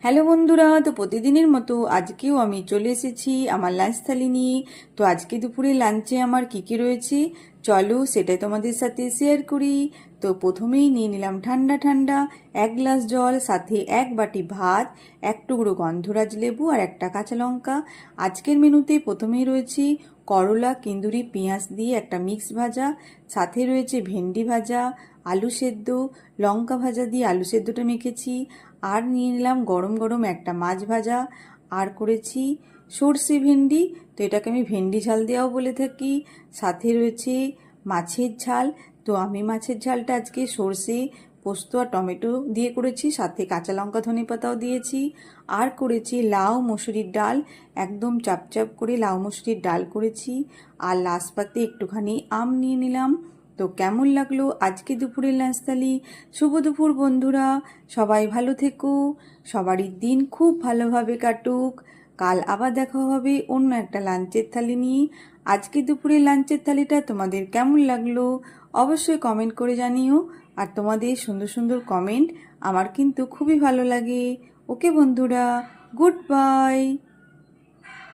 Hello বন্ধুরা, তো প্রতিদিনের মতো আজকেও আমি চলে এসেছি আমার লাঞ্চ থালি নিয়ে। তো আজকে দুপুরে লাঞ্চে আমার কী কী রয়েছে চলো সেটাই তোমাদের সাথে শেয়ার করি। তো প্রথমেই নিয়ে নিলাম ঠান্ডা ঠান্ডা 1 গ্লাস জল, সাথে 1 বাটি ভাত, 1 টুকরো গন্ধরাজ লেবু আর একটা কাঁচা লঙ্কা। আজকের মেনুতে প্রথমেই রয়েছে করলা, কিন্দুরি, পেঁয়াজ দিয়ে একটা মিক্স ভাজা, সাথে রয়েছে ভেন্ডি ভাজা, আলু সেদ্ধ, লঙ্কা ভাজা দিয়ে আলু সেদ্ধটা মেখেছি। আর নিয়ে নিলাম গরম গরম একটা মাছ ভাজা, আর করেছি সর্ষে ভেন্ডি, তো এটাকে আমি ভেন্ডি ঝাল দেওয়াও বলে থাকি। সাথে রয়েছে মাছের ঝাল, তো আমি মাছের ঝালটা আজকে সর্ষে, পোস্ত আর টমেটো দিয়ে করেছি, সাথে কাঁচা লঙ্কা ধনেপাতাও দিয়েছি। আর করেছি লাউ মসুরির ডাল, একদম চাপচাপ করে লাউ মসুরির ডাল করেছি। আর লাস্ট পাতে একটুখানি আম নিয়ে নিলাম। তো কেমন লাগলো আজকে দুপুরের লাঞ্চ থালি? শুভ দুপুর বন্ধুরা, সবাই ভালো থেকো, সবারই দিন খুব ভালোভাবে কাটুক। কাল আবার দেখা হবে অন্য একটা লাঞ্চের থালি নিয়ে। আজকে দুপুরের লাঞ্চের থালিটা তোমাদের কেমন লাগলো অবশ্যই কমেন্ট করে জানিও। আর তোমাদের সুন্দর সুন্দর কমেন্ট আমার কিন্তু খুবই ভালো লাগে। ওকে বন্ধুরা, গুড বাই।